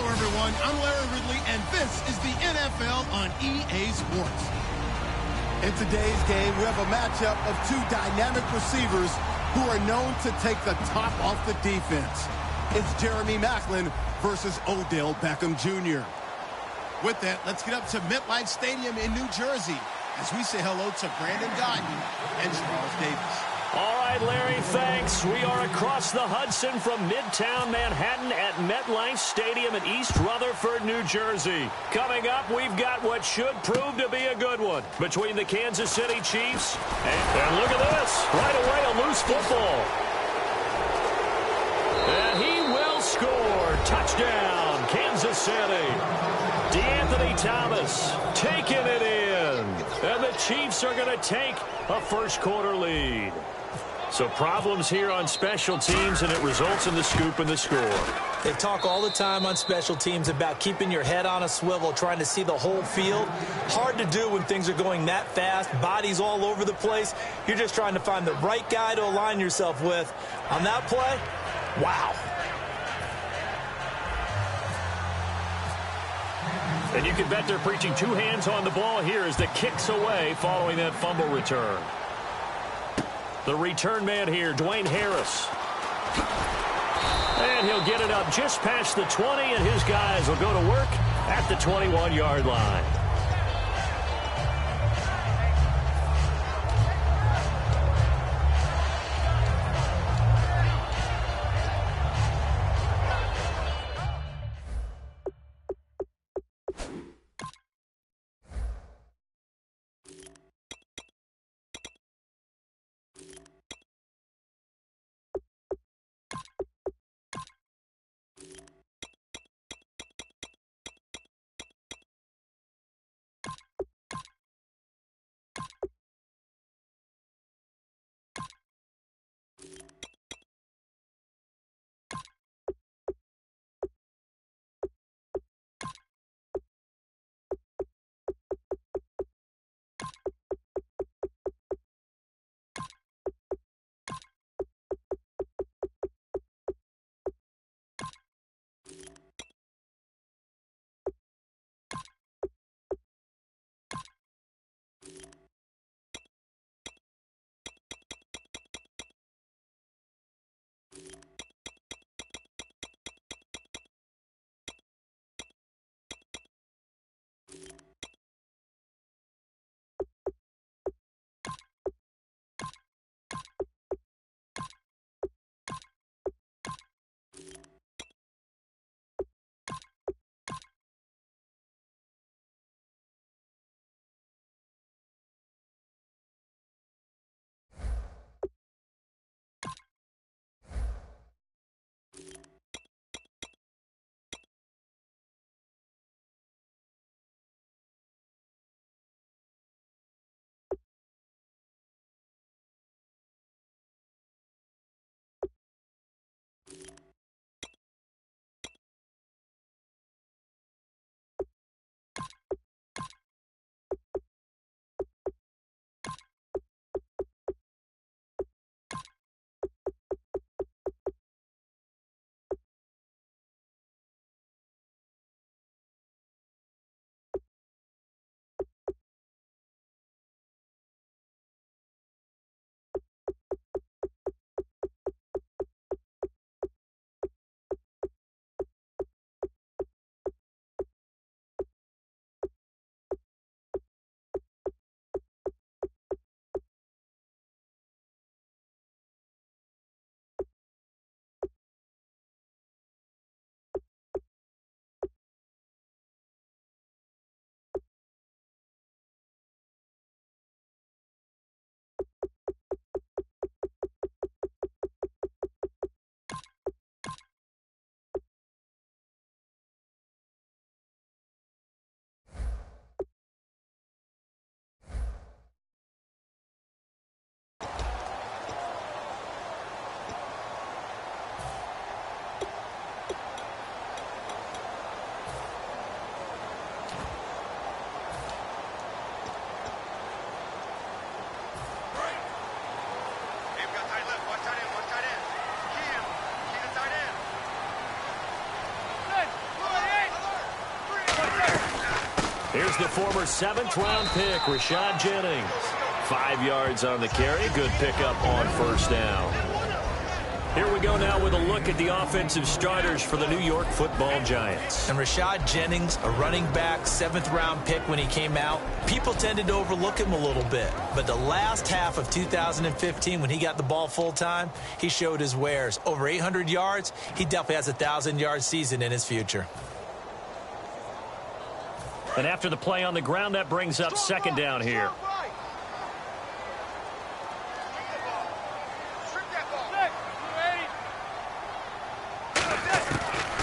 everyone. I'm Larry Ridley, and this is the NFL on EA Sports. In today's game, we have a matchup of two dynamic receivers who are known to take the top off the defense. It's Jeremy Maclin versus Odell Beckham Jr. With that, let's get up to MetLife Stadium in New Jersey as we say hello to Brandon Gaudin and Charles Davis. All right, Larry, thanks. We are across the Hudson from Midtown Manhattan at MetLife Stadium in East Rutherford, New Jersey. Coming up, we've got what should prove to be a good one between the Kansas City Chiefs and look at this. Right away, a loose football. And he will score. Touchdown, Kansas City. DeAnthony Thomas taking it in. And the Chiefs are going to take a first-quarter lead. So problems here on special teams, and it results in the scoop and the score. They talk all the time on special teams about keeping your head on a swivel, trying to see the whole field. Hard to do when things are going that fast, bodies all over the place. You're just trying to find the right guy to align yourself with. On that play, wow. And you can bet they're preaching two hands on the ball here as the kick's away following that fumble return. The return man here, Dwayne Harris. And he'll get it up just past the 20, and his guys will go to work at the 21-yard line. Here's the former 7th-round pick, Rashad Jennings. 5 yards on the carry. Good pickup on first down. Here we go now with a look at the offensive starters for the New York Football Giants. And Rashad Jennings, a running back, 7th-round pick when he came out. People tended to overlook him a little bit. But the last half of 2015, when he got the ball full-time, he showed his wares. Over 800 yards, he definitely has a 1,000-yard season in his future. And after the play on the ground, that brings up second down here.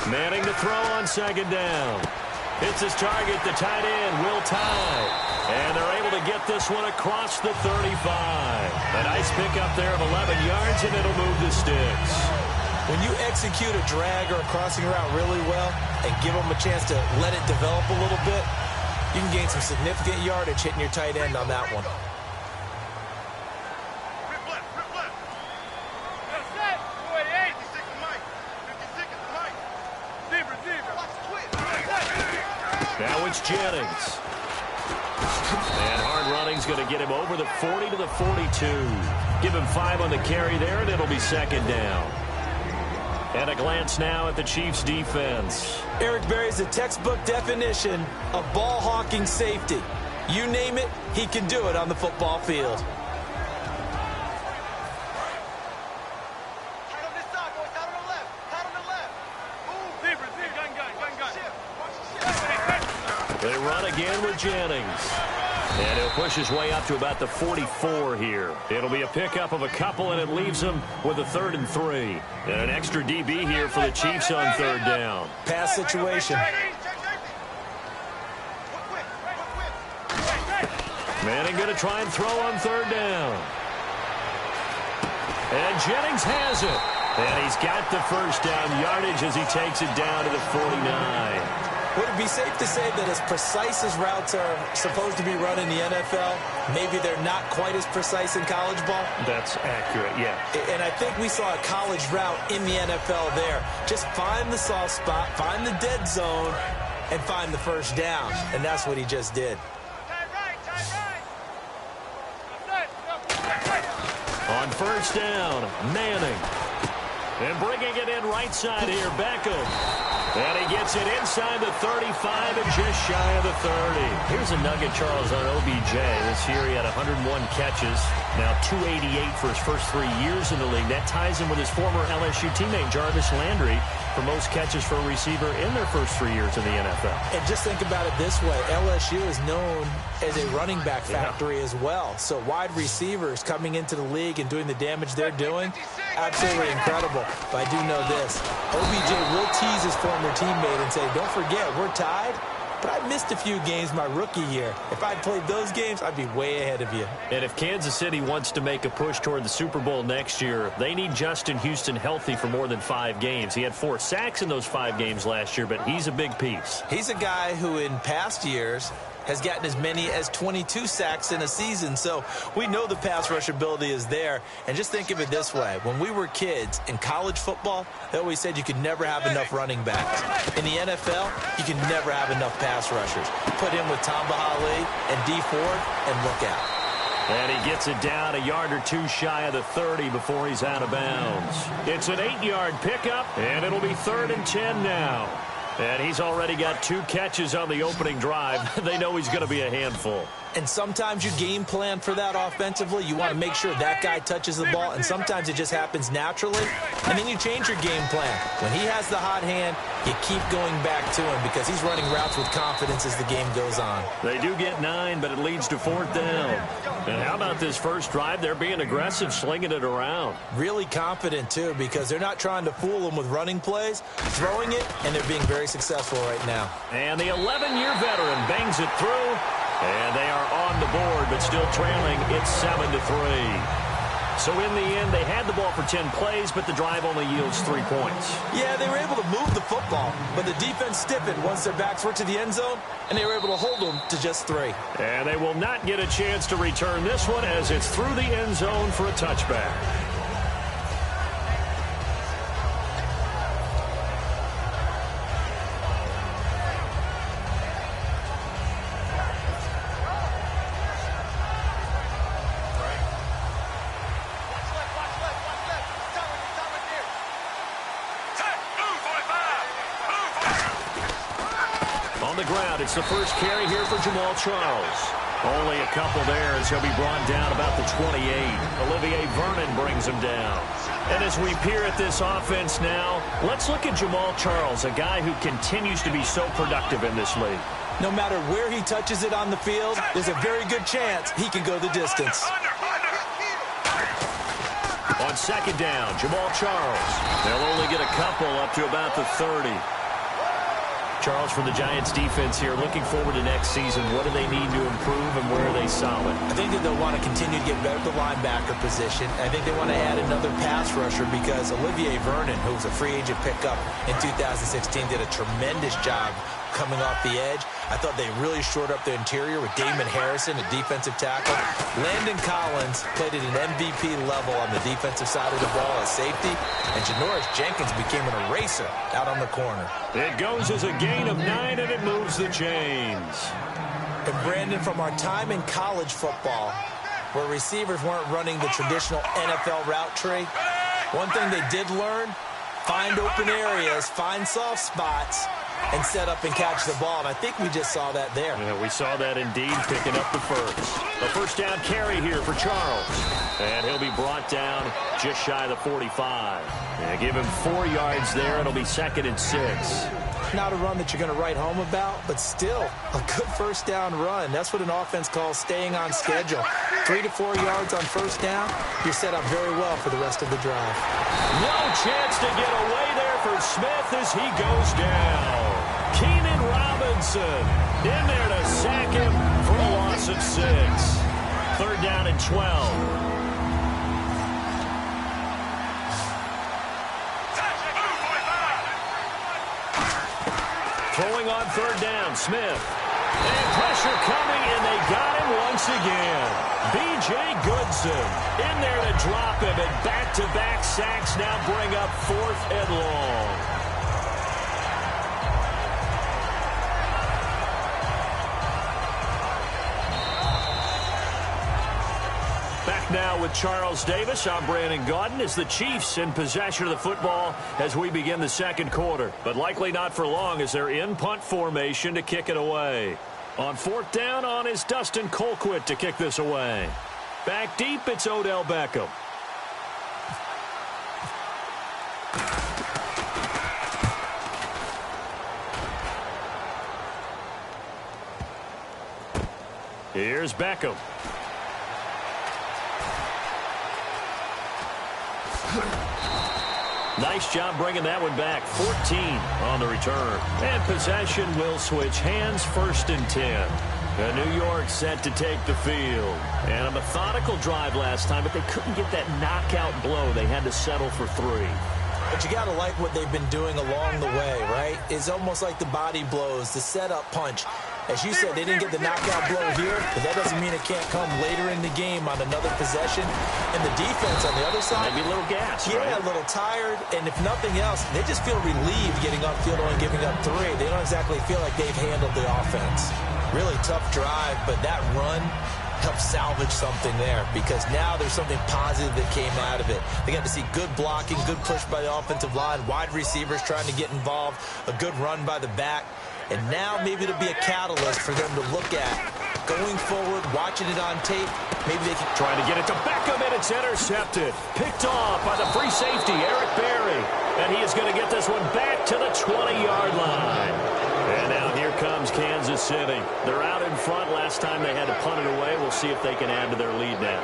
Manning to throw on second down. Hits his target, the tight end, Will Tye. And they're able to get this one across the 35. A nice pickup there of 11 yards, and it'll move the sticks. When you execute a drag or a crossing route really well and give them a chance to let it develop a little bit, you can gain some significant yardage hitting your tight end on that one. Now it's Jennings. And hard running's going to get him over the 40 to the 42. Give him 5 on the carry there, and it'll be second down. And a glance now at the Chiefs' defense. Eric Berry's the textbook definition of ball-hawking safety. You name it, he can do it on the football field. They run again with Jennings. And he'll push his way up to about the 44 here. It'll be a pickup of a couple, and it leaves him with a 3rd and 3. And an extra DB here for the Chiefs on 3rd down. Pass situation. Manning going to try and throw on 3rd down. And Jennings has it. And he's got the first down yardage as he takes it down to the 49. Would it be safe to say that as precise as routes are supposed to be run in the NFL, maybe they're not quite as precise in college ball? That's accurate, yeah. And I think we saw a college route in the NFL there. Just find the soft spot, find the dead zone, and find the first down. And that's what he just did. On first down, Manning. And bringing it in right side here, Beckham. And he gets it inside the 35 and just shy of the 30. Here's a nugget, Charles, on OBJ. This year he had 101 catches, now 288 for his first 3 years in the league. That ties him with his former LSU teammate, Jarvis Landry, for most catches for a receiver in their first 3 years in the NFL. And just think about it this way. LSU is known as a running back factory as well. So wide receivers coming into the league and doing the damage they're doing, absolutely incredible. But I do know this. OBJ will tease his former teammate and say, don't forget, we're tied, but I missed a few games my rookie year. If I'd played those games, I'd be way ahead of you. And if Kansas City wants to make a push toward the Super Bowl next year, they need Justin Houston healthy for more than 5 games. He had 4 sacks in those 5 games last year, but he's a big piece. He's a guy who in past years has gotten as many as 22 sacks in a season. So we know the pass rush ability is there. And just think of it this way. When we were kids in college football, they always said you could never have enough running backs. In the NFL, you can never have enough pass rushers. Put him with Tamba Hali and Dee Ford, and look out. And he gets it down a yard or 2 shy of the 30 before he's out of bounds. It's an 8-yard pickup, and it'll be 3rd and 10 now. And he's already got 2 catches on the opening drive. They know he's going to be a handful. And sometimes you game plan for that offensively. You want to make sure that guy touches the ball, and sometimes it just happens naturally. And then you change your game plan. When he has the hot hand, you keep going back to him because he's running routes with confidence as the game goes on. They do get 9, but it leads to 4th down. And how about this first drive? They're being aggressive, slinging it around. Really confident, too, because they're not trying to fool them with running plays, throwing it, and they're being very successful right now. And the 11-year veteran bangs it through. And they are on the board, but still trailing. It's 7-3. So in the end, they had the ball for 10 plays, but the drive only yields 3 points. Yeah, they were able to move the football, but the defense stiffened once their backs were to the end zone, and they were able to hold them to just 3. And they will not get a chance to return this one as it's through the end zone for a touchback. the ground. It's the first carry here for Jamal Charles. Only a couple there as he'll be brought down about the 28. Olivier Vernon brings him down. And as we peer at this offense now, let's look at Jamal Charles, a guy who continues to be so productive in this league. No matter where he touches it on the field, there's a very good chance he can go the distance. On second down, Jamal Charles. They'll only get a couple up to about the 30. Charles, for the Giants defense here, looking forward to next season, what do they need to improve and where are they solid? I think that they'll want to continue to get better at the linebacker position. I think they want to add another pass rusher because Olivier Vernon, who was a free agent pickup in 2016, did a tremendous job coming off the edge. I thought they really shored up the interior with Damon Harrison, a defensive tackle. Landon Collins played at an MVP level on the defensive side of the ball as safety, and Janoris Jenkins became an eraser out on the corner. It goes as a gain of 9, and it moves the chains. And Brandon, from our time in college football, where receivers weren't running the traditional NFL route tree, one thing they did learn, find open areas, find soft spots, and set up and catch the ball. And I think we just saw that there. Yeah, we saw that indeed, picking up the first. A first down carry here for Charles. And he'll be brought down just shy of the 45. Yeah, give him 4 yards there. It'll be 2nd and 6. Not a run that you're going to write home about, but still a good first down run. That's what an offense calls staying on schedule. 3 to 4 yards on first down, you're set up very well for the rest of the drive. No chance to get away there for Smith as he goes down. Keenan Robinson in there to sack him for a loss of 6. 3rd down and 12. Throwing on 3rd down, Smith. And pressure coming, and they got him once again. B.J. Goodson in there to drop him, and back-to-back sacks now bring up 4th and long. Back now with Charles Davis. I'm Brandon Gaudin as the Chiefs in possession of the football as we begin the second quarter. But likely not for long as they're in punt formation to kick it away. On 4th down on is Dustin Colquitt to kick this away. Back deep, it's Odell Beckham. Here's Beckham. Nice job bringing that one back. 14 on the return. And possession will switch hands, 1st and 10. And New York set to take the field. And a methodical drive last time, but they couldn't get that knockout blow. They had to settle for 3. But you got to like what they've been doing along the way, right? It's almost like the body blows, the setup punch. As you said, they didn't get the knockout blow here, but that doesn't mean it can't come later in the game on another possession. And the defense on the other side, maybe a little gas, yeah, right? A little tired. And if nothing else, they just feel relieved getting upfield only giving up 3. They don't exactly feel like they've handled the offense. Really tough drive, but that run helped salvage something there because now there's something positive that came out of it. They got to see good blocking, good push by the offensive line, wide receivers trying to get involved, a good run by the back. And now maybe it'll be a catalyst for them to look at going forward, watching it on tape. Maybe they can try to get it to Beckham, and it's intercepted. Picked off by the free safety, Eric Berry. And he is going to get this one back to the 20-yard line. And now here comes Kansas City. They're out in front. Last time they had to punt it away. We'll see if they can add to their lead now.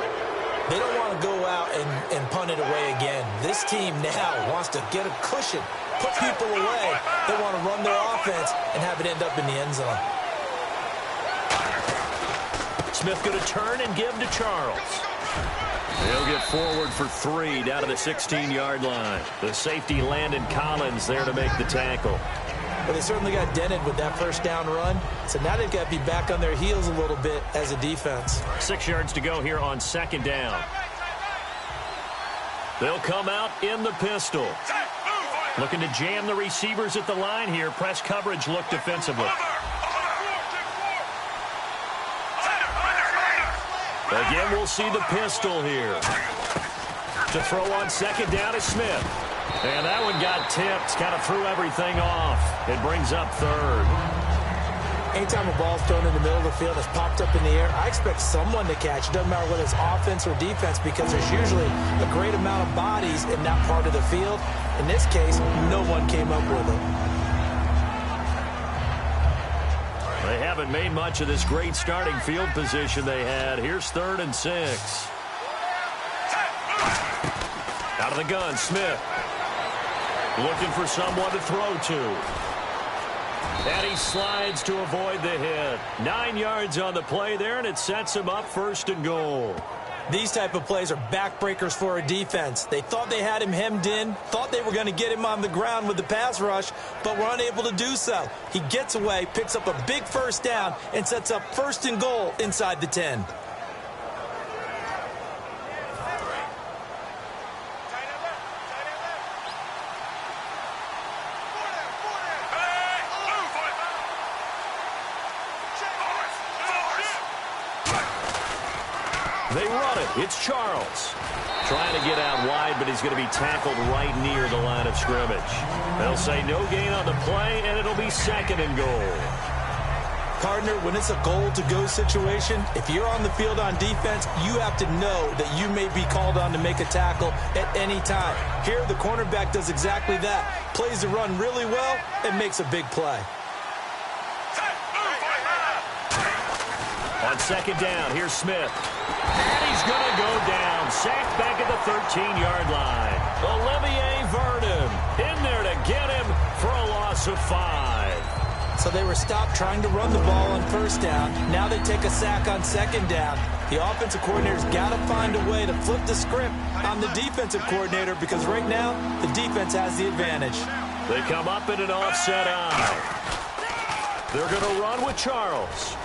They don't want to go out and punt it away again. This team now wants to get a cushion, put people away. They want to run their offense and have it end up in the end zone. Smith going to turn and give to Charles. He'll get forward for 3 down to the 16-yard line. The safety, Landon Collins, there to make the tackle. Well, they certainly got dented with that first down run. So now they've got to be back on their heels a little bit as a defense. 6 yards to go here on 2nd down. They'll come out in the pistol. Looking to jam the receivers at the line here. Press coverage look defensively. Again, we'll see the pistol here. To throw on 2nd down is Smith. And that one got tipped. Kind of threw everything off. It brings up 3rd. Anytime a ball's thrown in the middle of the field, it's popped up in the air, I expect someone to catch it. Doesn't matter whether it's offense or defense, because there's usually a great amount of bodies in that part of the field. In this case, no one came up with it. They haven't made much of this great starting field position they had. Here's 3rd and 6. Out of the gun, Smith. Looking for someone to throw to. And he slides to avoid the hit. 9 yards on the play there, and it sets him up 1st and goal. These type of plays are backbreakers for a defense. They thought they had him hemmed in, thought they were going to get him on the ground with the pass rush, but were unable to do so. He gets away, picks up a big 1st down, and sets up 1st and goal inside the 10. They run it. It's Charles. Trying to get out wide, but he's going to be tackled right near the line of scrimmage. They'll say no gain on the play, and it'll be 2nd and goal. Partner, when it's a goal-to-go situation, if you're on the field on defense, you have to know that you may be called on to make a tackle at any time. Here, the cornerback does exactly that. Plays the run really well and makes a big play. On 2nd down, here's Smith. And he's going to go down. Sacked back at the 13-yard line. Olivier Vernon in there to get him for a loss of 5. So they were stopped trying to run the ball on 1st down. Now they take a sack on 2nd down. The offensive coordinator's got to find a way to flip the script on the defensive coordinator, because right now the defense has the advantage. They come up in an offset eye. They're going to run with Charles.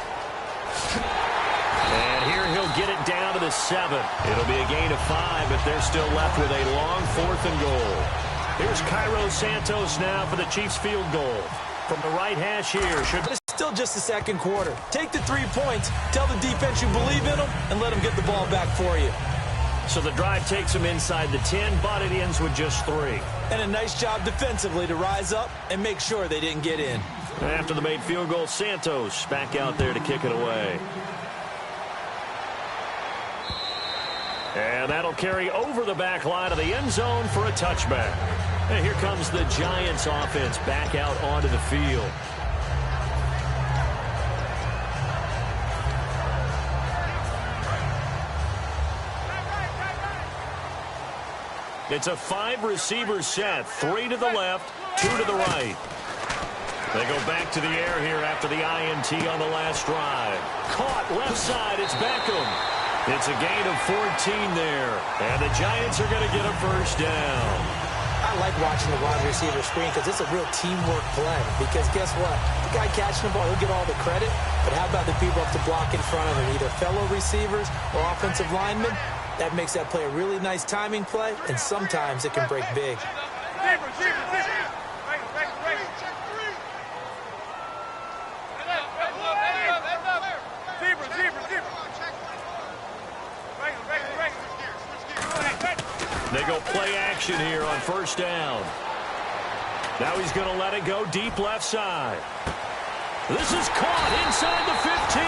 And here he'll get it down to the 7. It'll be a gain of 5, but they're still left with a long 4th and goal. Here's Cairo Santos now for the Chiefs field goal. From the right hash here. It's still just the 2nd quarter. Take the 3 points, tell the defense you believe in them, and let them get the ball back for you. So the drive takes them inside the 10, but it ends with just 3. And a nice job defensively to rise up and make sure they didn't get in. After the made field goal, Santos back out there to kick it away. And that'll carry over the back line of the end zone for a touchback. And here comes the Giants offense back out onto the field. It's a 5-receiver set. 3 to the left, 2 to the right. They go back to the air here after the INT on the last drive. Caught left side. It's Beckham. It's a gain of 14 there. And the Giants are going to get a 1st down. I like watching the wide receiver screen because it's a real teamwork play. Because guess what? The guy catching the ball, he'll get all the credit. But how about the people up to block in front of him? Either fellow receivers or offensive linemen. That makes that play a really nice timing play. And sometimes it can break big. They go play action here on 1st down. Now he's going to let it go deep left side. This is caught inside the 15.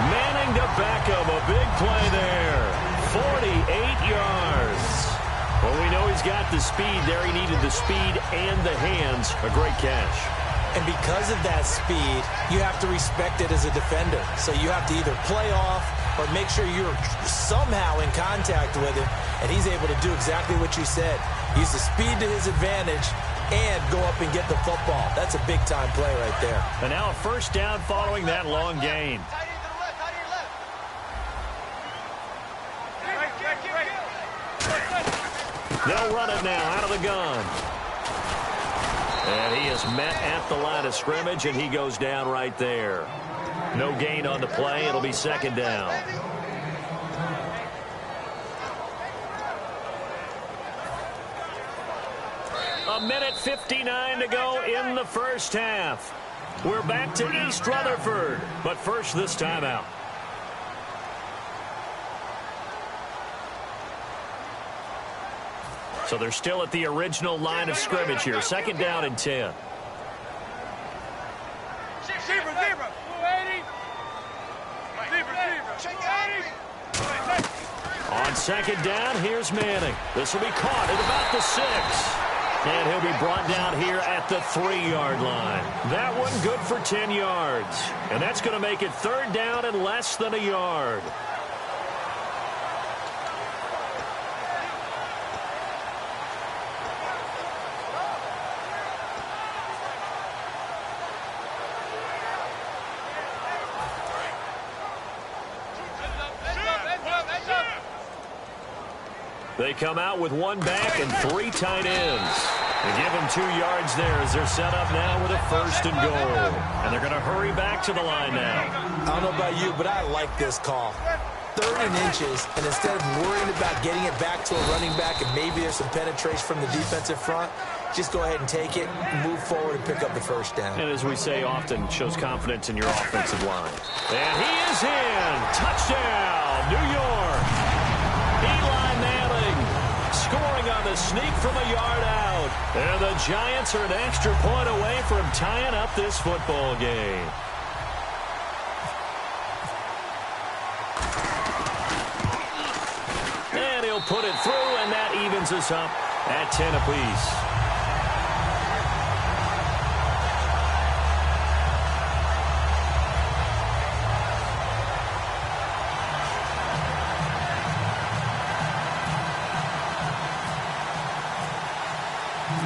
Manning to Beckham. A big play there. 48 yards. Well, we know he's got the speed there. He needed the speed and the hands. A great catch. And because of that speed, you have to respect it as a defender. So you have to either play off or make sure you're somehow in contact with him, and he's able to do exactly what you said. Use the speed to his advantage and go up and get the football. That's a big-time play right there. And now a 1st down following that long gain. They'll run it now out of the gun. And he is met at the line of scrimmage, and he goes down right there. No gain on the play. It'll be 2nd down. A minute 59 to go in the 1st half. We're back to East Rutherford, but first this timeout. So they're still at the original line of scrimmage here. 2nd down and 10. second down. Here's Manning. This will be caught at about the 6. And he'll be brought down here at the 3-yard line. That one good for 10 yards. And that's going to make it third down and less than a yard. They come out with one back and 3 tight ends. They give them 2 yards there as they're set up now with a 1st and goal. And they're going to hurry back to the line now. I don't know about you, but I like this call. 3rd and inches, and instead of worrying about getting it back to a running back and maybe there's some penetration from the defensive front, just go ahead and take it, move forward, and pick up the 1st down. And as we say often, shows confidence in your offensive line. And he is in. Touchdown, New York. Eli Manning scoring on the sneak from a yard out. And the Giants are an extra point away from tying up this football game. And he'll put it through, and that evens us up at 10 apiece.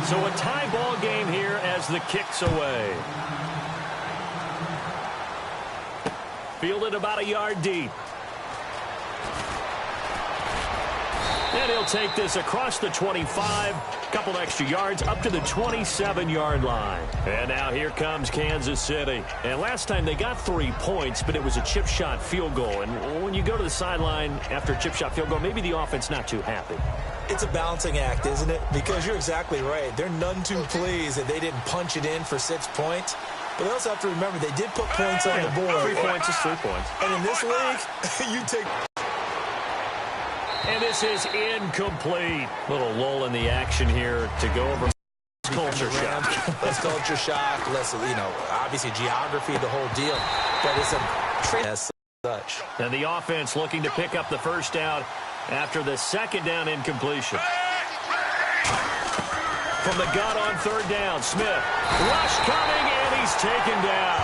So a tie ball game here as the kick's away. Fielded about a yard deep. And he'll take this across the 25, couple extra yards up to the 27-yard line. And now here comes Kansas City. And last time they got 3 points, but it was a chip shot field goal. And when you go to the sideline after a chip shot field goal, maybe the offense not too happy. It's a balancing act, isn't it? Because you're exactly right. They're none too pleased that they didn't punch it in for 6 points. But they also have to remember they did put points on the board. 3 points is 3 points. And in this league, you take... And this is incomplete. Little lull in the action here to go over. Culture shock. Less culture shock, less, obviously geography, the whole deal. But it's a trend as such. And the offense looking to pick up the 1st down after the 2nd down incompletion. From the gun on 3rd down, Smith. Rush coming, and he's taken down.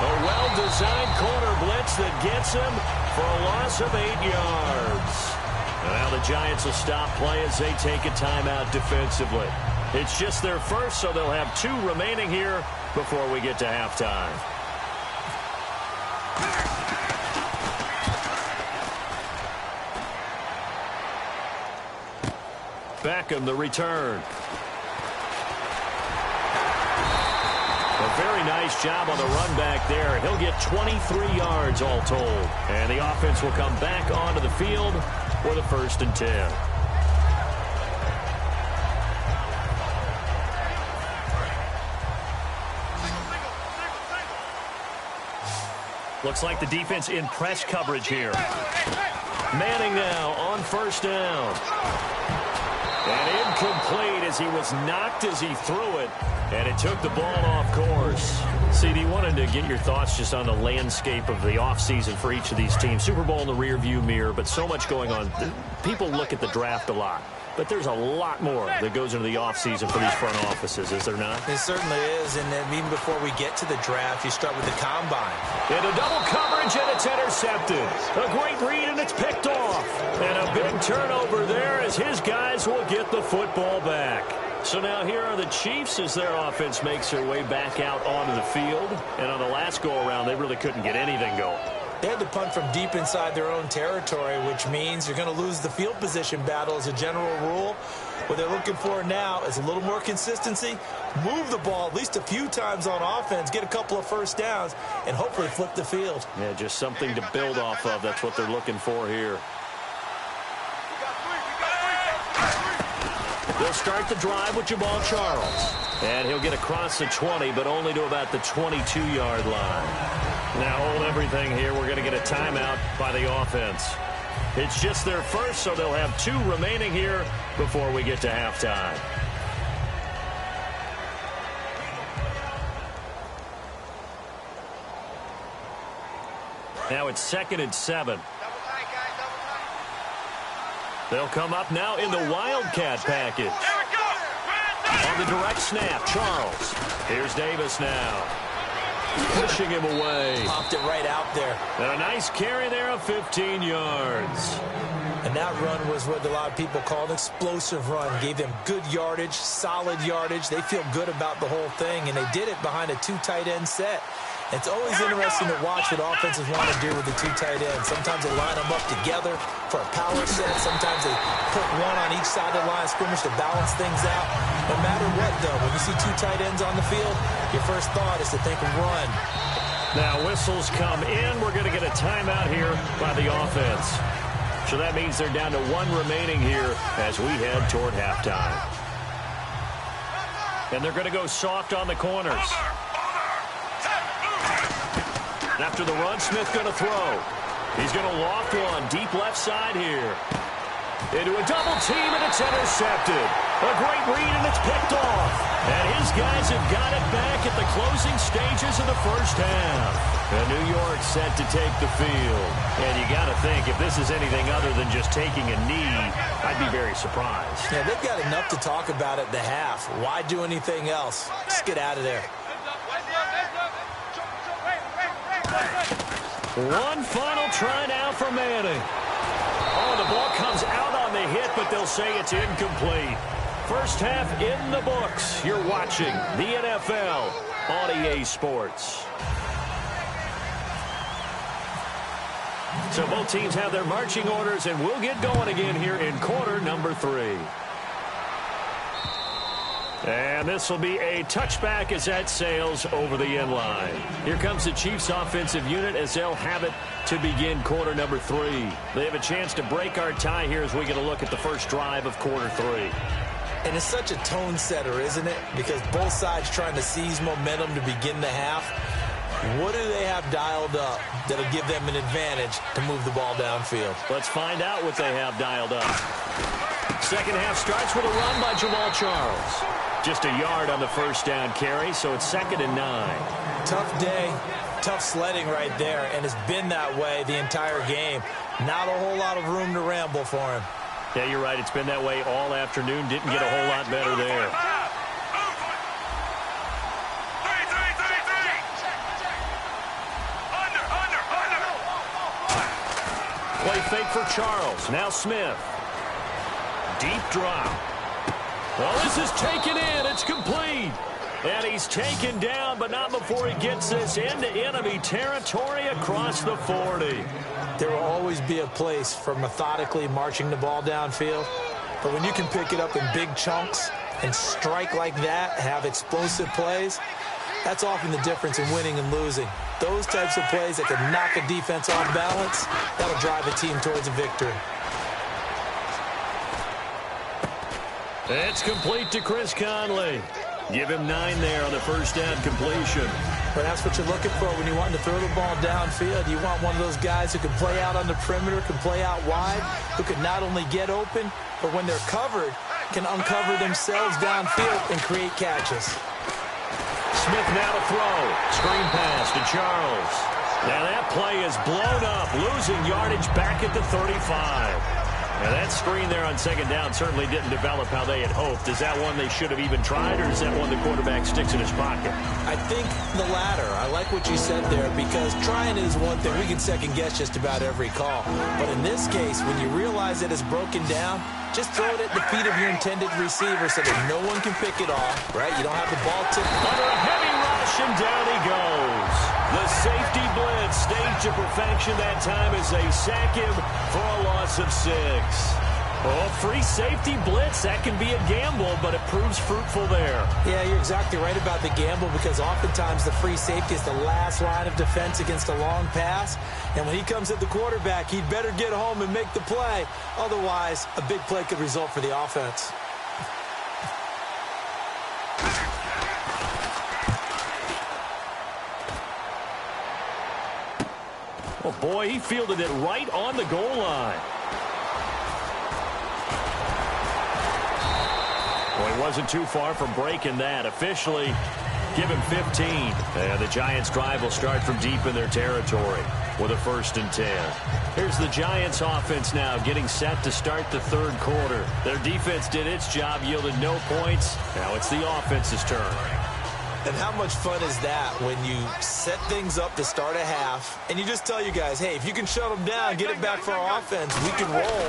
A well-designed corner blitz that gets him for a loss of 8 yards. Now the Giants will stop play as they take a timeout defensively. It's just their first, so they'll have 2 remaining here before we get to halftime. Beckham, the return. A very nice job on the run back there. He'll get 23 yards all told. And the offense will come back onto the field for the 1st and 10. Looks like the defense in press coverage here. Manning now on 1st down. And incomplete as he was knocked as he threw it. And it took the ball off course. CD, wanted to get your thoughts just on the landscape of the offseason for each of these teams. Super Bowl in the rearview mirror, but so much going on. People look at the draft a lot. But there's a lot more that goes into the offseason for these front offices, is there not? It certainly is, and then even before we get to the draft, you start with the combine. And a double coverage, and it's intercepted. A great read, and it's picked off. And a big turnover there as his guys will get the football back. So now here are the Chiefs as their offense makes their way back out onto the field. And on the last go-around, they really couldn't get anything going. They had to punt from deep inside their own territory, which means you're going to lose the field position battle as a general rule. What they're looking for now is a little more consistency, move the ball at least a few times on offense, get a couple of 1st downs, and hopefully flip the field. Yeah, just something to build off of. That's what they're looking for here. They'll start the drive with Jamal Charles. And he'll get across the 20, but only to about the 22-yard line. Now hold everything here. We're going to get a timeout by the offense. It's just their first, so they'll have 2 remaining here before we get to halftime. Now it's 2nd and 7. They'll come up now in the Wildcat package. On the direct snap, Charles. Here's Davis now. Pushing him away. Popped it right out there. And a nice carry there of 15 yards. And that run was what a lot of people call an explosive run. Gave them good yardage, solid yardage. They feel good about the whole thing, and they did it behind a 2 tight end set. It's always interesting to watch what offenses want to do with the 2 tight ends. Sometimes they line them up together for a power set. Sometimes they put one on each side of the line of scrimmage to balance things out. No matter what, though, when you see 2 tight ends on the field, your first thought is to think run. Now whistles come in. We're going to get a timeout here by the offense. So that means they're down to 1 remaining here as we head toward halftime. And they're going to go soft on the corners. After the run, Smith going to throw. He's going to loft one deep left side here. Into a double team, and it's intercepted. A great read, and it's picked off. And his guys have got it back at the closing stages of the first half. And New York set to take the field. And you got to think, if this is anything other than just taking a knee, I'd be very surprised. Yeah, they've got enough to talk about at the half. Why do anything else? Just get out of there. One final try now for Manning. Oh, the ball comes out on the hit, but they'll say it's incomplete. First half in the books. You're watching the NFL on EA Sports. So both teams have their marching orders, and we'll get going again here in quarter number 3. And this will be a touchback as that sails over the end line. Here comes the Chiefs offensive unit as they'll have it to begin quarter number 3. They have a chance to break our tie here as we get a look at the first drive of quarter 3. And it's such a tone setter, isn't it? Because both sides trying to seize momentum to begin the half. What do they have dialed up that'll give them an advantage to move the ball downfield? Let's find out what they have dialed up. Second half starts with a run by Jamal Charles. Just a yard on the first down carry, so it's 2nd and 9. Tough day, tough sledding right there, and it's been that way the entire game. Not a whole lot of room to ramble for him. Yeah, you're right. It's been that way all afternoon. Didn't get a whole lot better there. Play fake for Charles. Now Smith. Deep drop. Well, this is taken in. It's complete. And he's taken down, but not before he gets this into enemy territory across the 40. There will always be a place for methodically marching the ball downfield. But when you can pick it up in big chunks and strike like that, have explosive plays, that's often the difference in winning and losing. Those types of plays that can knock a defense off balance, that'll drive a team towards a victory. It's complete to Chris Conley. Give him 9 there on the first down completion. But that's what you're looking for when you want to throw the ball downfield. You want one of those guys who can play out on the perimeter, can play out wide, who can not only get open, but when they're covered, can uncover themselves downfield and create catches. Smith now to throw. Screen pass to Charles. Now that play is blown up, losing yardage back at the 35. Now that screen there on second down certainly didn't develop how they had hoped. Is that one they should have even tried, or is that one the quarterback sticks in his pocket? I think the latter. I like what you said there, because trying is one thing. We can second guess just about every call. But in this case, when you realize that it's broken down, just throw it at the feet of your intended receiver so that no one can pick it off, right? You don't have the ball tipped. Under a heavy rush, and down he goes. The safety blitz staged to perfection that time as they sack him for a loss of 6. Oh, free safety blitz, that can be a gamble, but it proves fruitful there. Yeah, you're exactly right about the gamble, because oftentimes the free safety is the last line of defense against a long pass. And when he comes at the quarterback, he'd better get home and make the play. Otherwise, a big play could result for the offense. Oh, boy, he fielded it right on the goal line. Well, he wasn't too far from breaking that. Officially Give him 15. And the Giants' drive will start from deep in their territory with a 1st and 10. Here's the Giants' offense now getting set to start the third quarter. Their defense did its job, yielded no points. Now it's the offense's turn. And how much fun is that when you set things up to start a half and you just tell you guys, hey, if you can shut them down, get it back for our offense, we can roll.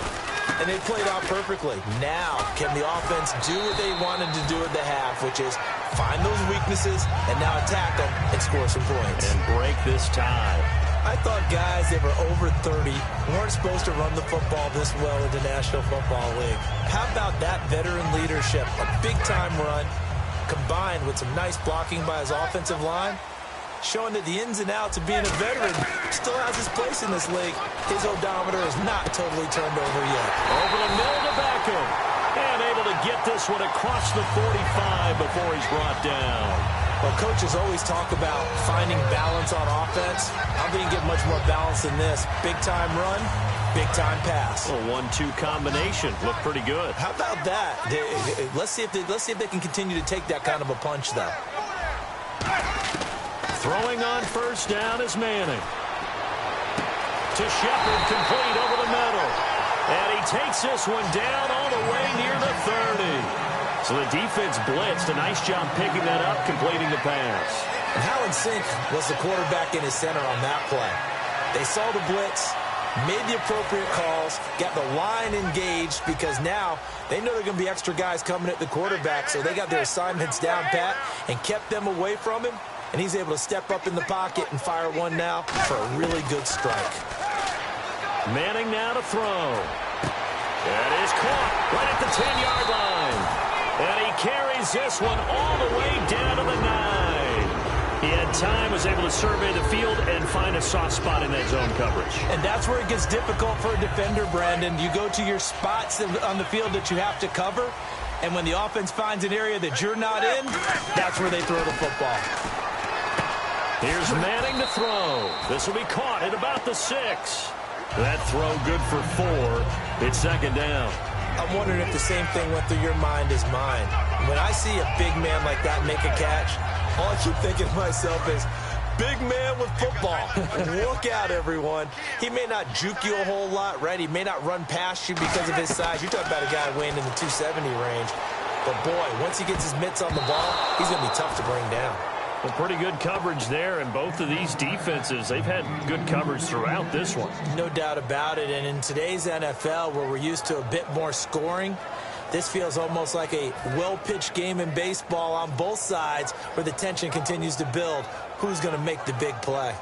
And they played out perfectly. Now, can the offense do what they wanted to do at the half, which is find those weaknesses and now attack them and score some points. And break this tie. I thought guys that were over 30 weren't supposed to run the football this well in the National Football League. How about that veteran leadership? A big-time run combined with some nice blocking by his offensive line, showing that the ins and outs of being a veteran still has his place in this league. His odometer is not totally turned over yet. Over the middle to Beckham. And able to get this one across the 45 before he's brought down. Well, coaches always talk about finding balance on offense. I didn't get much more balance than this. Big-time run, big-time pass. A 1-2 combination. Looked pretty good. How about that? Let's see if they can continue to take that kind of a punch, though. Throwing on 1st down is Manning. To Shepard, complete over the middle. And he takes this one down all the way near the 30. So the defense blitzed. A nice job picking that up, completing the pass. And how in sync was the quarterback in his center on that play? They saw the blitz, made the appropriate calls, got the line engaged because now they know there are going to be extra guys coming at the quarterback, so they got their assignments down pat and kept them away from him, and he's able to step up in the pocket and fire one now for a really good strike. Manning now to throw. That is caught right at the 10-yard line. And he carries this one all the way down to the 9. He had time, was able to survey the field and find a soft spot in that zone coverage. And that's where it gets difficult for a defender, Brandon. You go to your spots on the field that you have to cover, and when the offense finds an area that you're not in, that's where they throw the football. Here's Manning to throw. This will be caught at about the 6. That throw good for 4. It's 2nd down. I'm wondering if the same thing went through your mind as mine. When I see a big man like that make a catch, all I keep thinking to myself is, big man with football. Look out, everyone. He may not juke you a whole lot, right? He may not run past you because of his size. You're talking about a guy weighing in the 270 range. But, boy, once he gets his mitts on the ball, he's going to be tough to bring down. Well, pretty good coverage there, and both of these defenses, they've had good coverage throughout this one. No doubt about it, and in today's NFL, where we're used to a bit more scoring, this feels almost like a well-pitched game in baseball on both sides where the tension continues to build. Who's going to make the big play?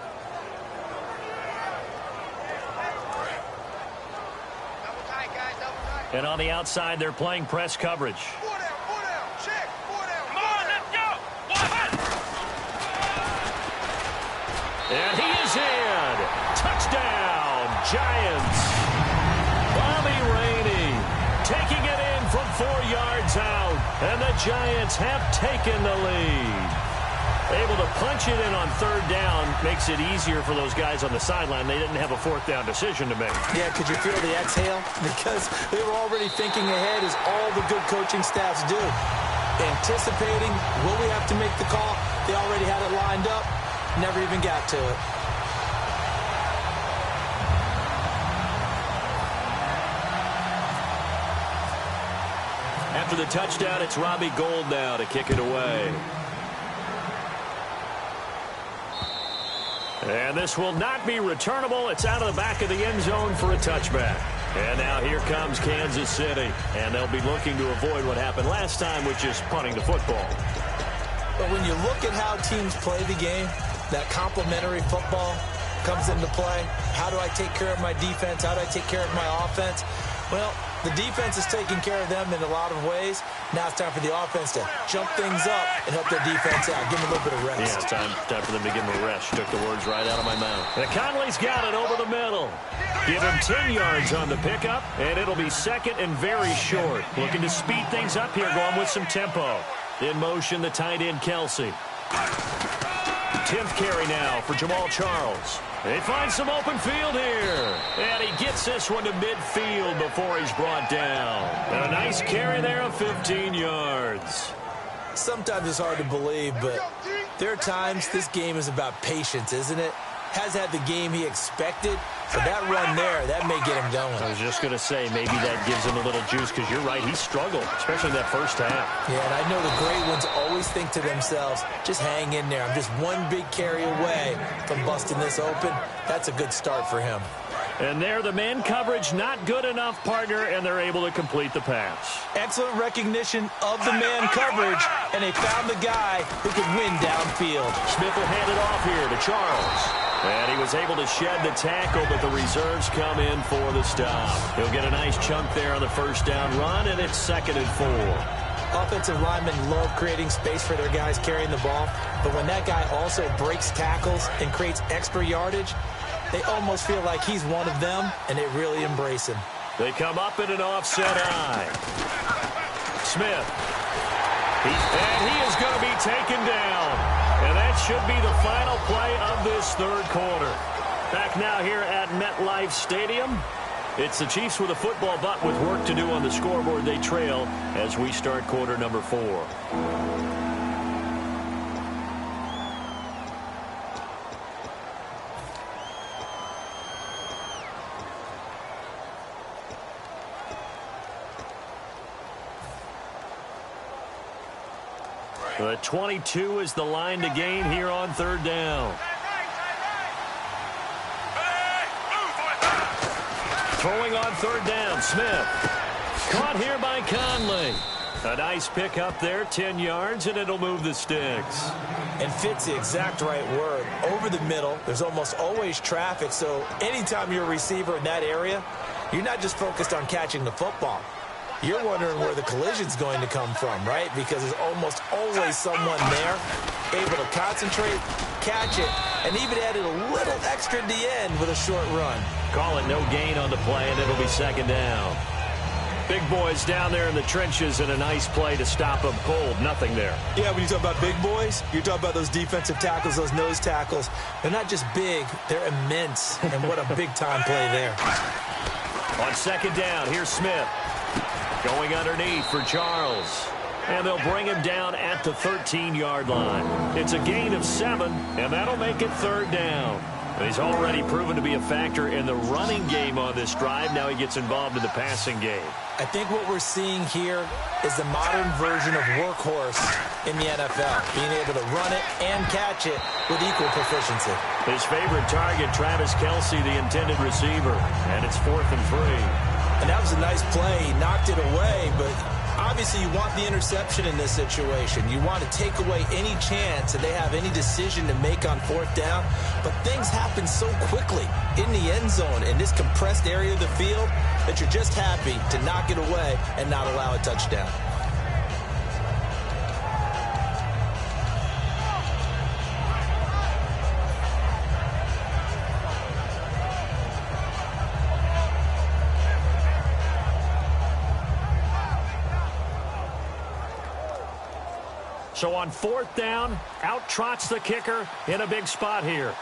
And on the outside, they're playing press coverage. And he is in. Touchdown, Giants. Bobby Rainey taking it in from 4 yards out. And the Giants have taken the lead. Able to punch it in on 3rd down makes it easier for those guys on the sideline. They didn't have a 4th down decision to make. Yeah, could you feel the exhale? Because they were already thinking ahead, as all the good coaching staffs do. Anticipating, will we have to make the call? They already had it lined up. Never even got to it. After the touchdown, it's Robbie Gould now to kick it away. And this will not be returnable. It's out of the back of the end zone for a touchback. And now here comes Kansas City. And they'll be looking to avoid what happened last time, which is punting the football. But when you look at how teams play the game, that complementary football comes into play. How do I take care of my defense? How do I take care of my offense? Well, the defense is taking care of them in a lot of ways. Now it's time for the offense to jump things up and help their defense out. Give them a little bit of rest. Yeah, it's time for them to give them a rest. Took the words right out of my mouth. And Conley's got it over the middle. Give him 10 yards on the pickup, and it'll be 2nd and very short. Looking to speed things up here, going with some tempo. In motion, the tight end, Kelsey. 10th carry now for Jamal Charles. They find some open field here. And he gets this one to midfield before he's brought down. And a nice carry there of 15 yards. Sometimes it's hard to believe, but there are times this game is about patience, isn't it? Has had the game he expected, so that run there, that may get him going. I was just going to say, maybe that gives him a little juice, because you're right, he struggled, especially that first half. Yeah, and I know the great ones always think to themselves, just hang in there. I'm just one big carry away from busting this open. That's a good start for him. And there, the man coverage not good enough, partner, and they're able to complete the pass. Excellent recognition of the man coverage, and they found the guy who could win downfield. Smith will hand it off here to Charles. And he was able to shed the tackle, but the reserves come in for the stop. He'll get a nice chunk there on the first down run, and it's 2nd and 4. Offensive linemen love creating space for their guys carrying the ball, but when that guy also breaks tackles and creates extra yardage, they almost feel like he's one of them, and they really embrace him. They come up in an offset eye. Smith. And he is going to be taken down. And that should be the final play of this third quarter. Back now here at MetLife Stadium. It's the Chiefs with a football, but with work to do on the scoreboard. They trail as we start quarter number 4. The 22 is the line to gain here on third down. Throwing on third down, Smith. Caught here by Conley. A nice pick up there, 10 yards, and it'll move the sticks. And fits the exact right word. Over the middle, there's almost always traffic, so anytime you're a receiver in that area, you're not just focused on catching the football. You're wondering where the collision's going to come from, right? Because there's almost always someone there able to concentrate, catch it, and even added a little extra at the end with a short run. Call it no gain on the play, and it'll be 2nd down. Big boys down there in the trenches, and a nice play to stop them cold. Nothing there. Yeah, when you talk about big boys, you're talking about those defensive tackles, those nose tackles. They're not just big, they're immense, and what a big-time play there. On 2nd down, here's Smith. Going underneath for Charles. And they'll bring him down at the 13-yard line. It's a gain of 7, and that'll make it 3rd down. He's already proven to be a factor in the running game on this drive. Now he gets involved in the passing game. I think what we're seeing here is the modern version of workhorse in the NFL, being able to run it and catch it with equal proficiency. His favorite target, Travis Kelce, the intended receiver, and it's 4th and 3. And that was a nice play. He knocked it away, but obviously you want the interception in this situation. You want to take away any chance that they have any decision to make on 4th down. But things happen so quickly in the end zone in this compressed area of the field that you're just happy to knock it away and not allow a touchdown. So on 4th down, out trots the kicker in a big spot here.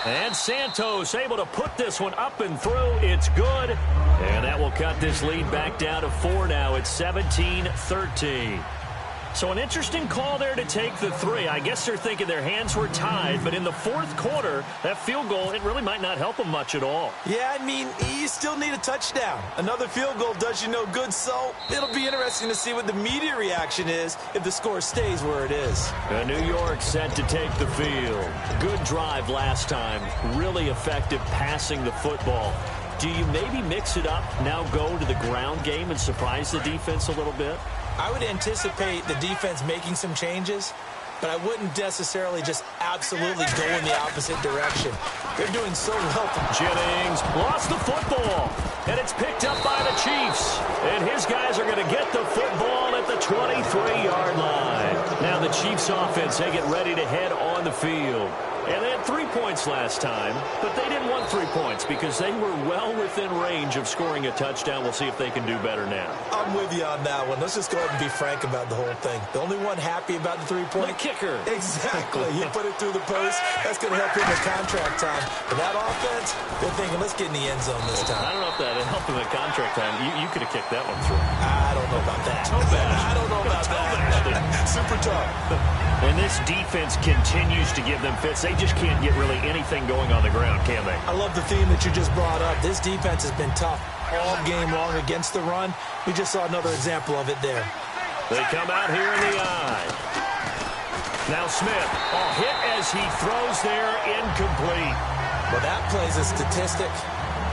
And Santos able to put this one up and through. It's good. And that will cut this lead back down to 4 now. It's 17-13. So an interesting call there to take the 3. I guess they're thinking their hands were tied, but in the 4th quarter, that field goal, it really might not help them much at all. Yeah, I mean, you still need a touchdown. Another field goal does you no good, so it'll be interesting to see what the media reaction is if the score stays where it is. New York set to take the field. Good drive last time. Really effective passing the football. Do you maybe mix it up, now go to the ground game and surprise the defense a little bit? I would anticipate the defense making some changes, but I wouldn't necessarily just absolutely go in the opposite direction. They're doing so well. Jennings lost the football, and it's picked up by the Chiefs. And his guys are going to get the football at the 23-yard line. Now the Chiefs offense, they get ready to head on the field. And they had 3 points last time, but they didn't want 3 points because they were well within range of scoring a touchdown. We'll see if they can do better now. I'm with you on that one. Let's just go ahead and be frank about the whole thing. The only one happy about the 3-point? The kicker. Exactly. He put it through the post. That's going to help him in contract time. But that offense, they're thinking, let's get in the end zone this time. I don't know if that helped him at contract time. You could have kicked that one through. I don't know about that. I don't know about that. Super tough. And this defense continues to give them fits. They just can't get really anything going on the ground, can they? I love the theme that you just brought up. This defense has been tough all game long against the run. We just saw another example of it there. They come out here in the eye. Now Smith, hit as he throws there, incomplete. Well, that plays a statistic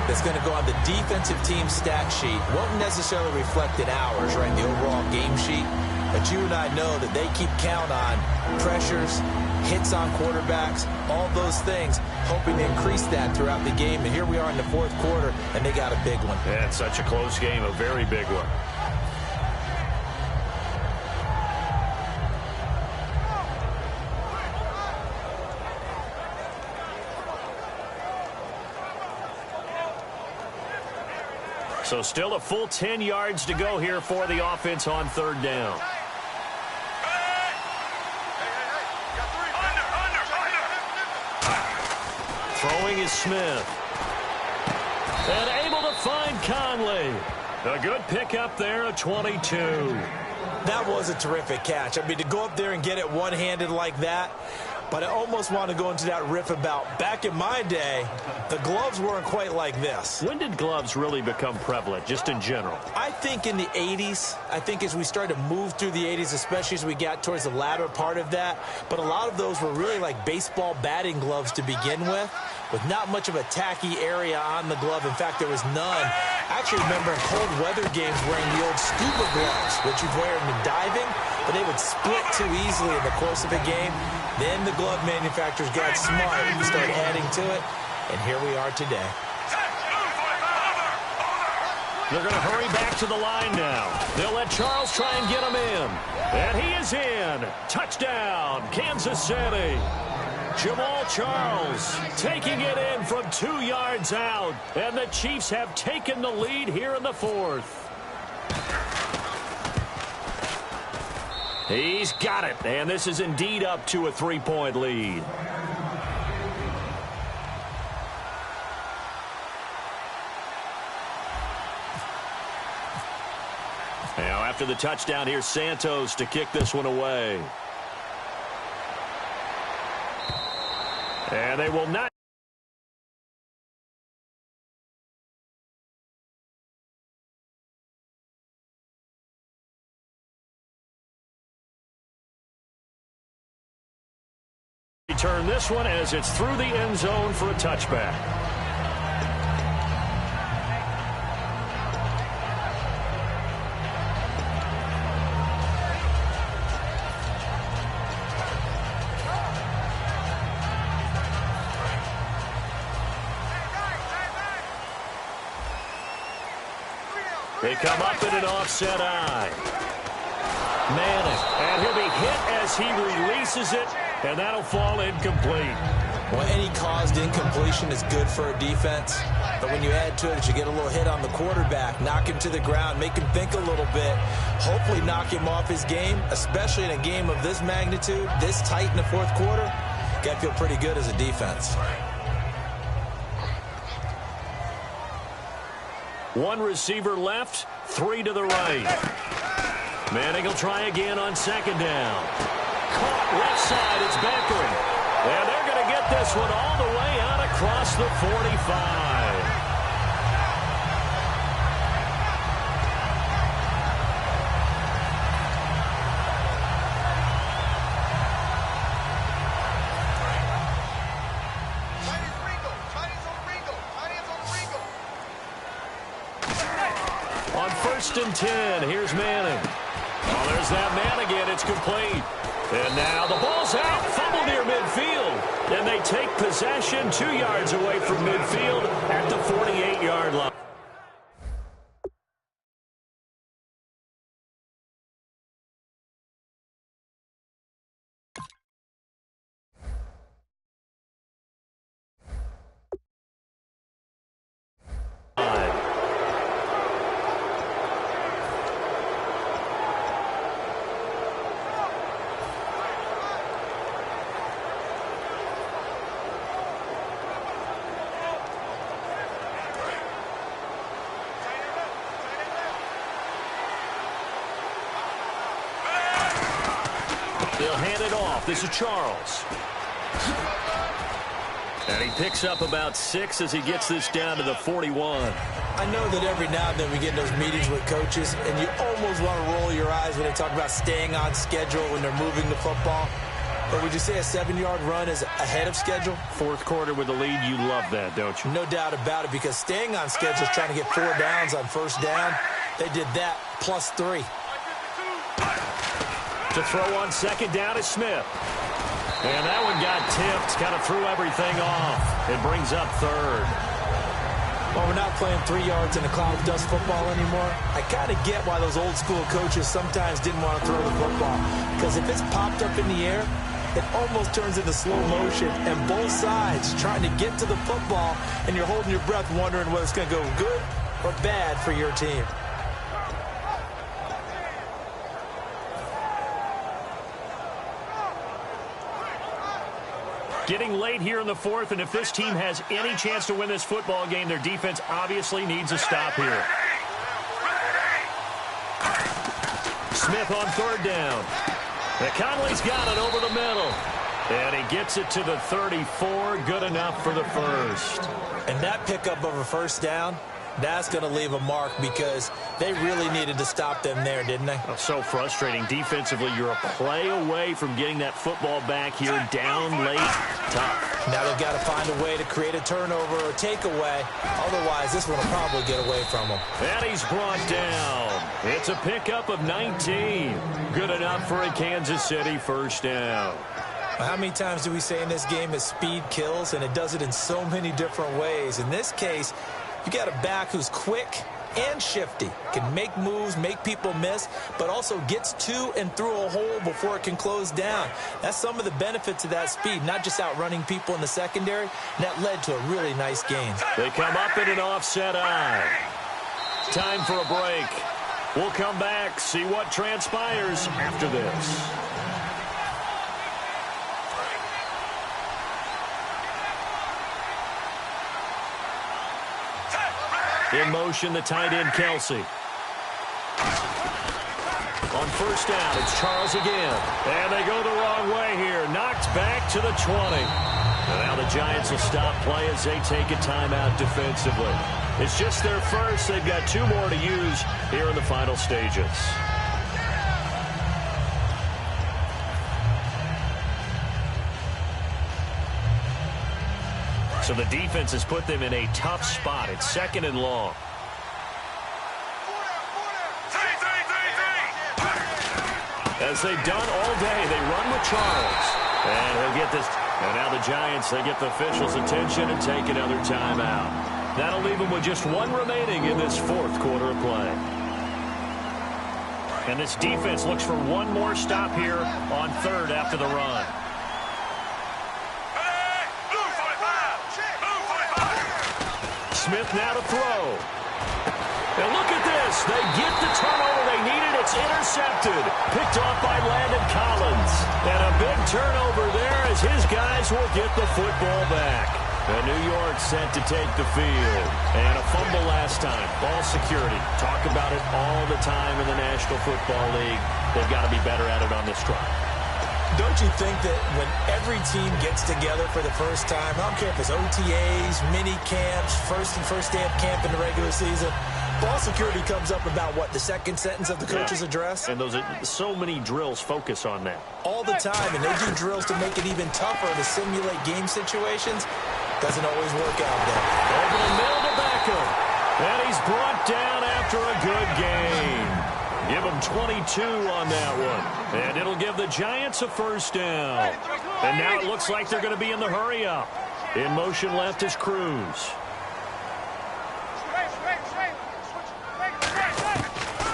that's going to go on the defensive team stat sheet. Won't necessarily reflect in ours, right, the overall game sheet. But you and I know that they keep count on pressures, hits on quarterbacks, all those things, hoping to increase that throughout the game. And here we are in the fourth quarter, and they got a big one. Yeah, it's such a close game, a very big one. So still a full 10 yards to go here for the offense on third down. Throwing is Smith. And able to find Conley. A good pickup there, a 22. That was a terrific catch. I mean, to go up there and get it one-handed like that, but I almost want to go into that riff about back in my day, the gloves weren't quite like this. When did gloves really become prevalent, just in general? I think in the 80s. I think as we started to move through the 80s, especially as we got towards the latter part of that. But a lot of those were really like baseball batting gloves to begin with not much of a tacky area on the glove. In fact, there was none. I actually remember in cold weather games wearing the old scuba gloves, which you'd wear in diving, but they would split too easily in the course of a game. Then the glove manufacturers got smart and started adding to it, and here we are today. They're going to hurry back to the line now. They'll let Charles try and get him in. And he is in. Touchdown, Kansas City. Jamal Charles taking it in from 2 yards out. And the Chiefs have taken the lead here in the fourth. He's got it, and this is indeed up to a 3-point lead. Now, after the touchdown, here's Santos to kick this one away. And they will not. Return this one as it's through the end zone for a touchback. They come up in an offset eye. Manning, and he'll be hit as he releases it, and that'll fall incomplete. Well, any caused incompletion is good for a defense, but when you add to it, you get a little hit on the quarterback, knock him to the ground, make him think a little bit, hopefully knock him off his game, especially in a game of this magnitude, this tight in the fourth quarter. Got to feel pretty good as a defense. One receiver left, 3 to the right. Manning will try again on second down. Caught left side, it's Becker. And they're going to get this one all the way out across the 45. On 1st and 10, here's Manning. Oh, there's that man again. It's complete. And now the ball's out. Fumble near midfield. And they take possession 2 yards away from midfield at the 48-yard line. They'll hand it off. This is Charles. And he picks up about 6 as he gets this down to the 41. I know that every now and then we get in those meetings with coaches, and you almost want to roll your eyes when they talk about staying on schedule when they're moving the football. But would you say a 7-yard run is ahead of schedule? Fourth quarter with the lead, you love that, don't you? No doubt about it, because staying on schedule is trying to get 4 downs on first down. They did that plus 3. To throw on second down is Smith. And that one got tipped, kind of threw everything off. It brings up third. Well, we're not playing 3 yards in a cloud of dust football anymore. I kind of get why those old school coaches sometimes didn't want to throw the football. Because if it's popped up in the air, it almost turns into slow motion, and both sides trying to get to the football, and you're holding your breath wondering whether it's going to go good or bad for your team. Getting late here in the fourth, and if this team has any chance to win this football game, their defense obviously needs a stop here. Smith on third down. Conley's got it over the middle. And he gets it to the 34. Good enough for the first. And that pickup of a first down, that's going to leave a mark because they really needed to stop them there, didn't they? Oh, so frustrating. Defensively, you're a play away from getting that football back here. Down late, tough. Now they've got to find a way to create a turnover or takeaway. Otherwise, this one will probably get away from them. And he's brought down. It's a pickup of 19. Good enough for a Kansas City first down. How many times do we say in this game that speed kills, and it does it in so many different ways? In this case, you got a back who's quick and shifty, can make moves, make people miss, but also gets to and through a hole before it can close down. That's some of the benefits of that speed, not just outrunning people in the secondary, and that led to a really nice gain. They come up in an offset eye. Time for a break. We'll come back, see what transpires after this. In motion, the tight end, Kelsey. On first down, it's Charles again. And they go the wrong way here. Knocked back to the 20. And now the Giants will stop play as they take a timeout defensively. It's just their first. They've got 2 more to use here in the final stages. So the defense has put them in a tough spot. It's second and long. As they've done all day, they run with Charles. And he'll get this. And now the Giants, they get the officials' attention and take another timeout. That'll leave them with just 1 remaining in this fourth quarter of play. And this defense looks for 1 more stop here on third after the run. Smith now to throw. And look at this. They get the turnover they needed. It's intercepted. Picked off by Landon Collins. And a big turnover there as his guys will get the football back. And New York set to take the field. And a fumble last time. Ball security. Talk about it all the time in the National Football League. They've got to be better at it on this drive. Don't you think that when every team gets together for the first time, I don't care if it's OTAs, mini camps, first day of camp in the regular season, ball security comes up about what, the second sentence of the coach's address? And those are so many drills focus on that. All the time, and they do drills to make it even tougher to simulate game situations. Doesn't always work out there. Over the middle to Beckham. And he's brought down after a good game. Give him 22 on that one. And it'll give the Giants a first down. And now it looks like they're going to be in the hurry-up. In motion left is Cruz.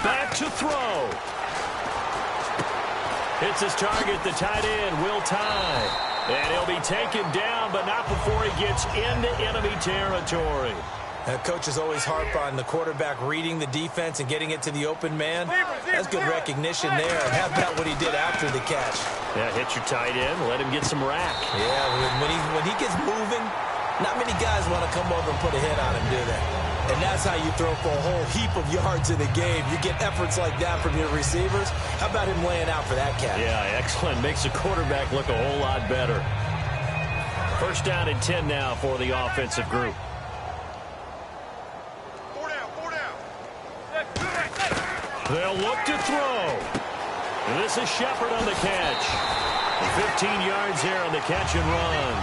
Back to throw. Hits his target, the tight end, Will Tye. And he'll be taken down, but not before he gets into enemy territory. Coaches always harp on the quarterback reading the defense and getting it to the open man. That's good recognition there. And how about what he did after the catch? Yeah, hit your tight end, let him get some rack. Yeah, when he gets moving, not many guys want to come over and put a hit on him, do they? And that's how you throw for a whole heap of yards in the game. You get efforts like that from your receivers. How about him laying out for that catch? Yeah, excellent. Makes the quarterback look a whole lot better. First down and 10 now for the offensive group. They'll look to throw. And this is Shepard on the catch. 15 yards there on the catch and run.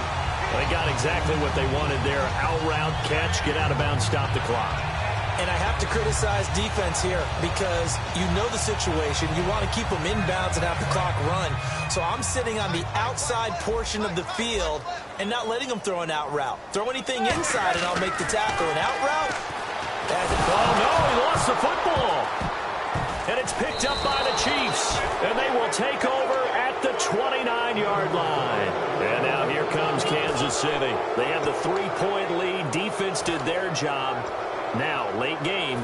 They got exactly what they wanted there. Out route, catch, get out of bounds, stop the clock. And I have to criticize defense here because you know the situation. You want to keep them inbounds and have the clock run. So I'm sitting on the outside portion of the field and not letting them throw an out route. Throw anything inside and I'll make the tackle. An out route? Oh, no, he lost the football. And it's picked up by the Chiefs. And they will take over at the 29-yard line. And now here comes Kansas City. They have the 3-point lead. Defense did their job. Now, late game,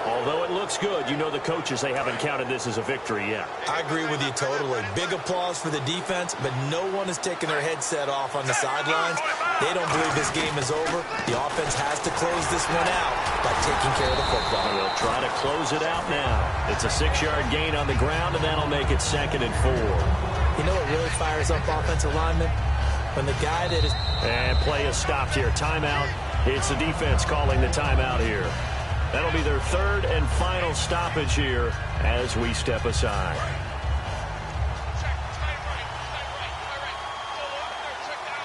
although it looks good, you know the coaches, they haven't counted this as a victory yet. I agree with you totally. Big applause for the defense, but no one is taking their headset off on the sidelines. They don't believe this game is over. The offense has to close this one out by taking care of the football. They'll try to close it out now. It's a 6-yard gain on the ground, and that'll make it 2nd and 4. You know what really fires up offensive linemen? When the guy that is... And play is stopped here. Timeout. It's the defense calling the timeout here. That'll be their 3rd and final stoppage here as we step aside.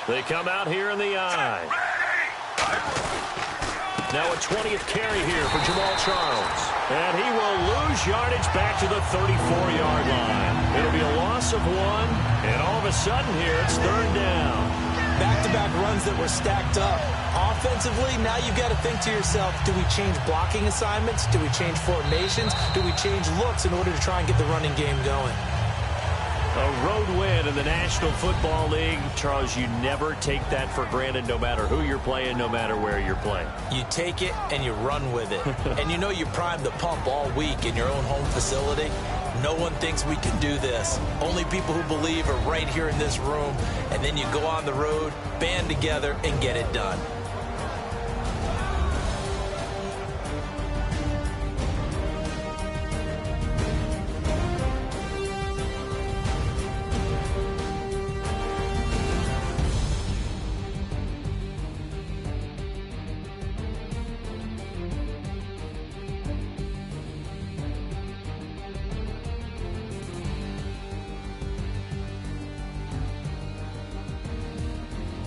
They come out here in the eye. Now a 20th carry here for Jamal Charles. And he will lose yardage back to the 34-yard line. It'll be a loss of 1. And all of a sudden here, it's 3rd down. Back-to-back runs that were stacked up. Offensively, now you've got to think to yourself, do we change blocking assignments? Do we change formations? Do we change looks in order to try and get the running game going? A road win in the National Football League. Charles, you never take that for granted no matter who you're playing, no matter where you're playing. You take it and you run with it. And you know you primed the pump all week in your own home facility. No one thinks we can do this. Only people who believe are right here in this room. And then you go on the road, band together, and get it done.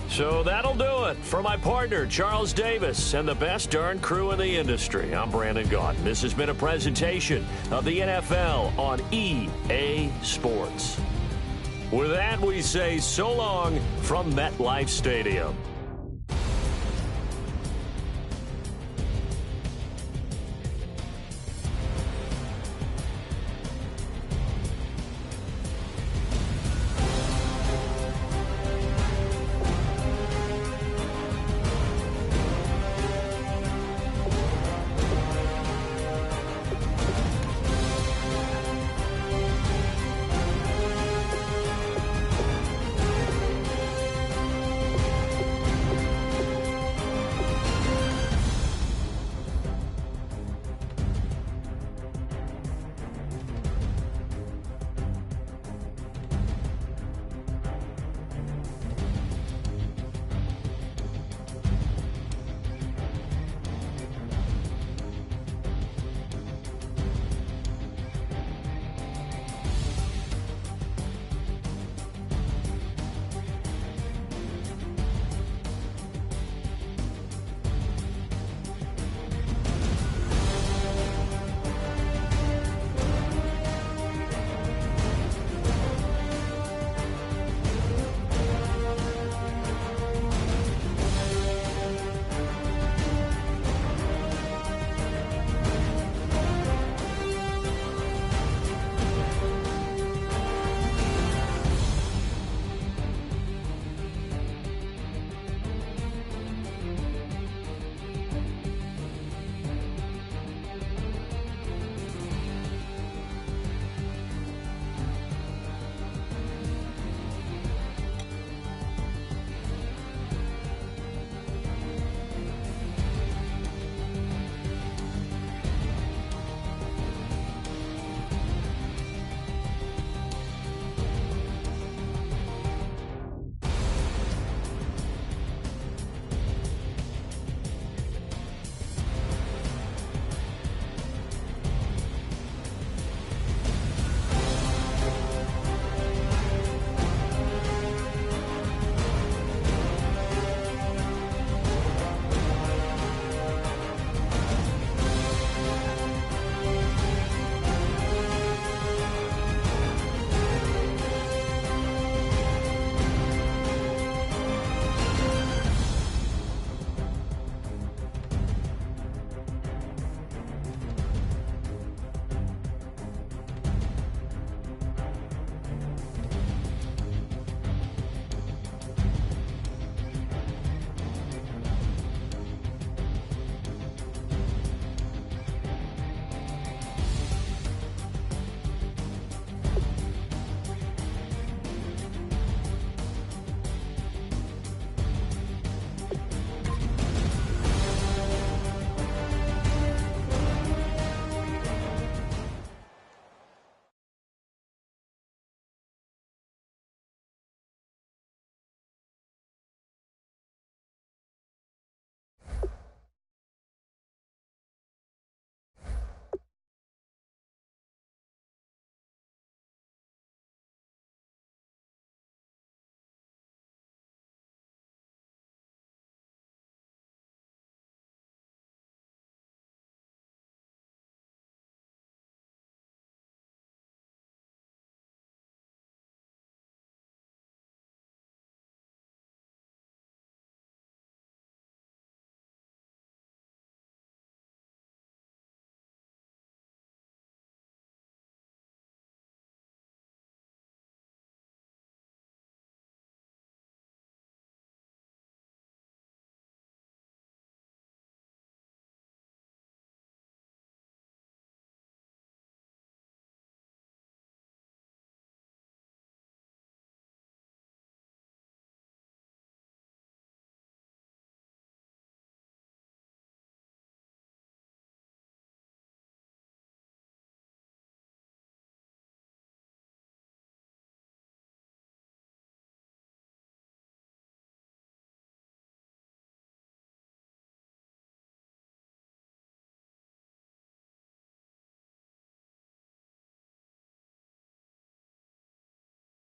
So that'll do it for my partner, Charles Davis, and the best darn crew in the industry. I'm Brandon Gaudin. This has been a presentation of the NFL on EA Sports. With that, we say so long from MetLife Stadium.